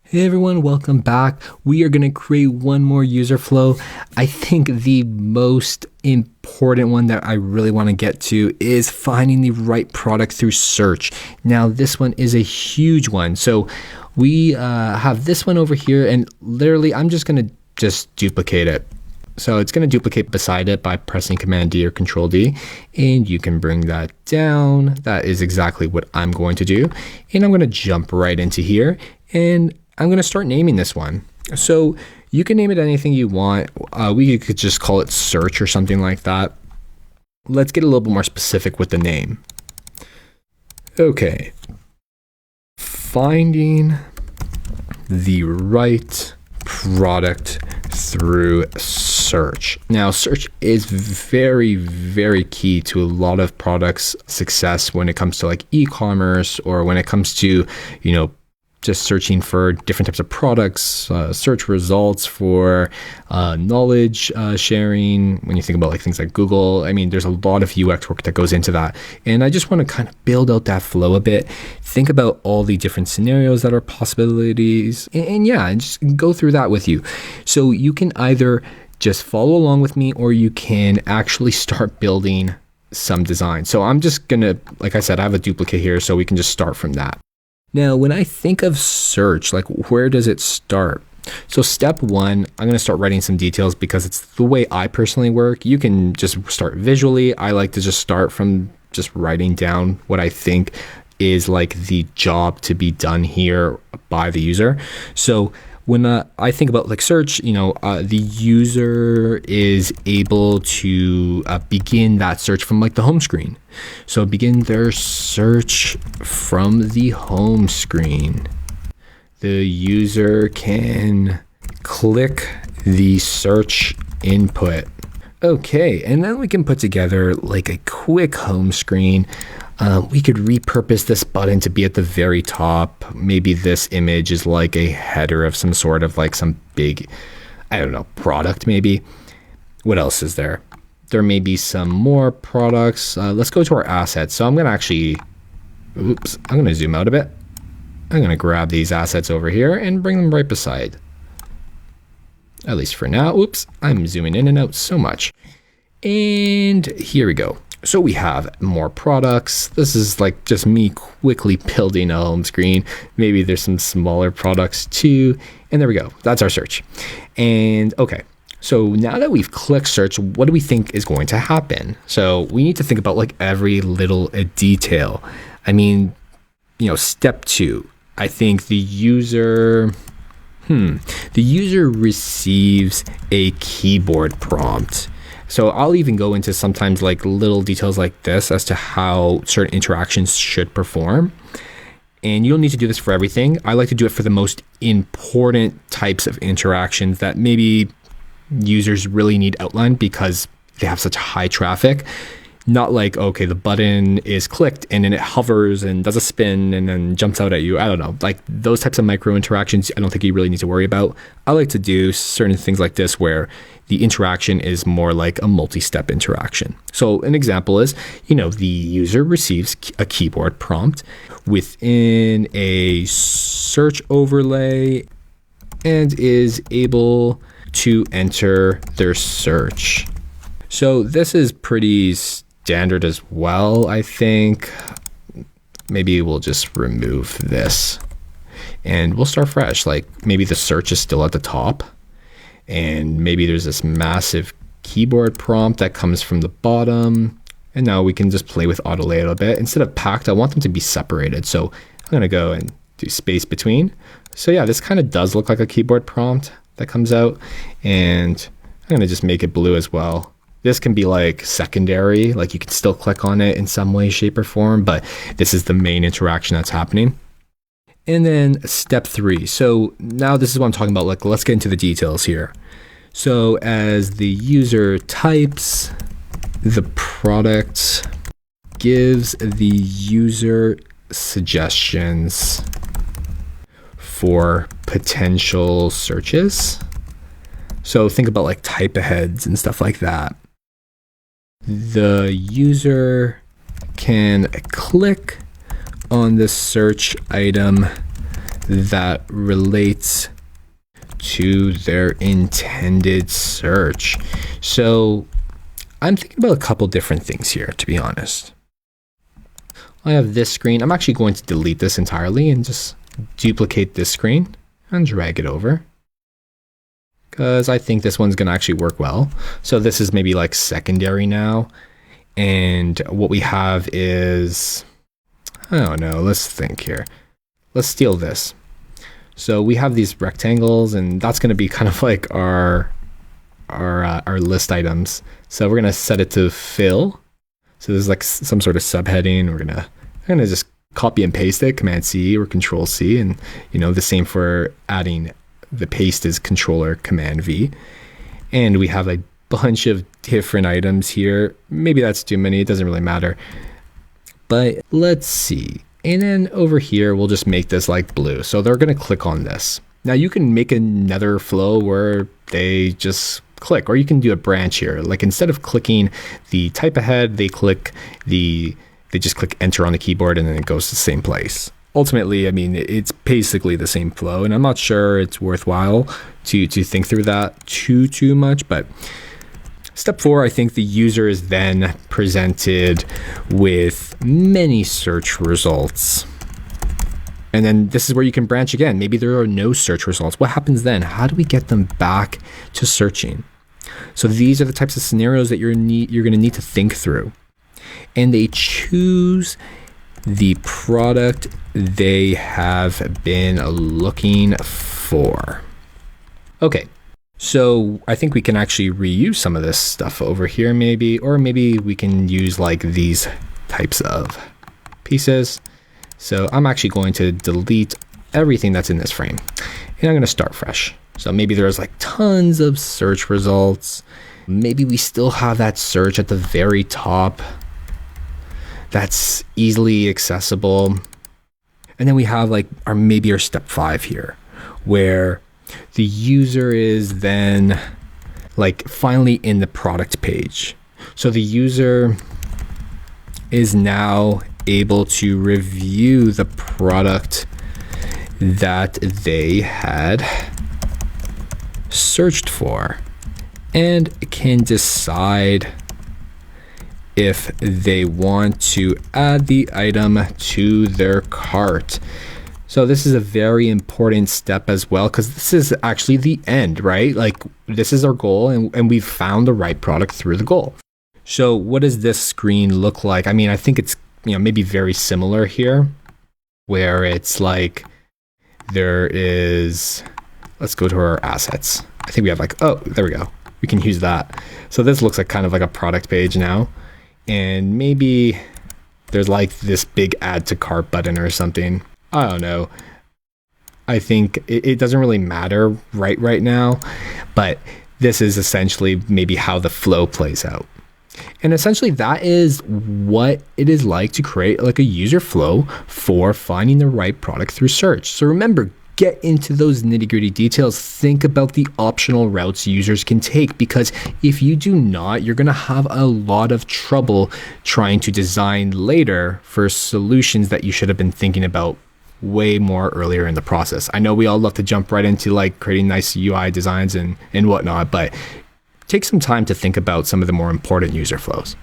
Hey everyone, welcome back. We are going to create one more user flow. I think the most important one that I really want to get to is finding the right product through search. Now, this one is a huge one. So we have this one over here, and literally I'm just going to duplicate it. So it's going to duplicate beside it by pressing Command D or Control D, and you can bring that down. That is exactly what I'm going to do. And I'm going to jump right into here, and I'm going to start naming this one. So you can name it anything you want. We could just call it search or something like that. Let's get a little bit more specific with the name. Okay. Finding the right product through search. Now, search is very, very key to a lot of products' success when it comes to like e-commerce, or when it comes to, just searching for different types of products, search results for knowledge sharing. When you think about like things like Google, I mean, there's a lot of UX work that goes into that. And I just want to kind of build out that flow a bit. Think about all the different scenarios that are possibilities, and just go through that with you. So you can either just follow along with me, or you can actually start building some design. So I'm just going to, like I said, I have a duplicate here, so we can just start from that. Now, when I think of search, like where does it start? So step one, I'm going to start writing some details because it's the way I personally work. You can just start visually. I like to just start from just writing down what I think is like the job to be done here by the user. So when I think about like search, the user is able to begin that search from like the home screen. So begin their search from the home screen. The user can click the search input. Okay, and then we can put together like a quick home screen. We could repurpose this button to be at the very top. Maybe this image is like a header of some sort of like some big, product maybe. What else is there? There may be some more products. Let's go to our assets. So I'm going to zoom out a bit. I'm going to grab these assets over here and bring them right beside. At least for now. Oops, I'm zooming in and out so much. And here we go. So we have more products. This is like just me quickly building a home screen. Maybe there's some smaller products too. And there we go. That's our search. And okay. So now that we've clicked search, what do we think is going to happen? So we need to think about like every little detail. I mean, step two, I think the user receives a keyboard prompt. So I'll even go into sometimes like little details like this as to how certain interactions should perform. And you don't need to do this for everything. I like to do it for the most important types of interactions that maybe users really need outlined because they have such high traffic. Not like, okay, the button is clicked and then it hovers and does a spin and then jumps out at you. I don't know. Like those types of micro interactions, I don't think you really need to worry about. I like to do certain things like this where the interaction is more like a multi-step interaction. So an example is, the user receives a keyboard prompt within a search overlay and is able to enter their search. So this is pretty standard as well, I think. Maybe we'll just remove this and we'll start fresh. Like maybe the search is still at the top and maybe there's this massive keyboard prompt that comes from the bottom. And now we can just play with auto layout a bit. Instead of packed, I want them to be separated. So I'm going to go and do space between. So yeah, this kind of does look like a keyboard prompt that comes out, and I'm going to just make it blue as well. This can be like secondary, like you can still click on it in some way, shape, or form, but this is the main interaction that's happening. And then step three. So now this is what I'm talking about. Like, let's get into the details here. So as the user types the product, gives the user suggestions for potential searches. So think about like type aheads and stuff like that. The user can click on the search item that relates to their intended search. So I'm thinking about a couple different things here, to be honest. I have this screen. I'm actually going to delete this entirely and just duplicate this screen and drag it over, because I think this one's going to actually work well. So this is maybe like secondary now. And what we have is, I don't know, let's think here. Let's steal this. So we have these rectangles, and that's going to be kind of like our list items. So we're going to set it to fill. So there's like some sort of subheading. We're going to just copy and paste it, Command C or Control C, and the same for adding the paste is Controller Command V. And we have a bunch of different items here. Maybe that's too many. It doesn't really matter. But let's see. And then over here, we'll just make this like blue. So they're going to click on this. Now you can make another flow where they just click, or you can do a branch here. Like instead of clicking the type ahead, they just click enter on the keyboard, and then it goes to the same place. Ultimately, I mean, it's basically the same flow, and I'm not sure it's worthwhile to think through that too much. But step 4, I think the user is then presented with many search results. And then this is where you can branch again. Maybe there are no search results. What happens then? How do we get them back to searching? So these are the types of scenarios that you're going to need to think through. And they choose the product they have been looking for. Okay. So I think we can actually reuse some of this stuff over here maybe, or maybe we can use like these types of pieces. So I'm actually going to delete everything that's in this frame, and I'm going to start fresh. So maybe there's like tons of search results. Maybe we still have that search at the very top that's easily accessible. And then we have like maybe our step 5 here, where the user is then like finally in the product page. So the user is now able to review the product that they had searched for and can decide if they want to add the item to their cart. So this is a very important step as well, because this is actually the end, right? Like this is our goal, and we've found the right product through the goal. So what does this screen look like? I mean, I think it's maybe very similar here, where it's like there is, let's go to our assets. I think we have like, oh, there we go. We can use that. So this looks like kind of like a product page now. And maybe there's like this big add to cart button or something. I don't know. I think it doesn't really matter right now, but this is essentially maybe how the flow plays out. And essentially that is what it is like to create like a user flow for finding the right product through search. So remember, get into those nitty-gritty details. Think about the optional routes users can take, because if you do not, you're going to have a lot of trouble trying to design later for solutions that you should have been thinking about way more earlier in the process. I know we all love to jump right into like creating nice UI designs and whatnot, but take some time to think about some of the more important user flows.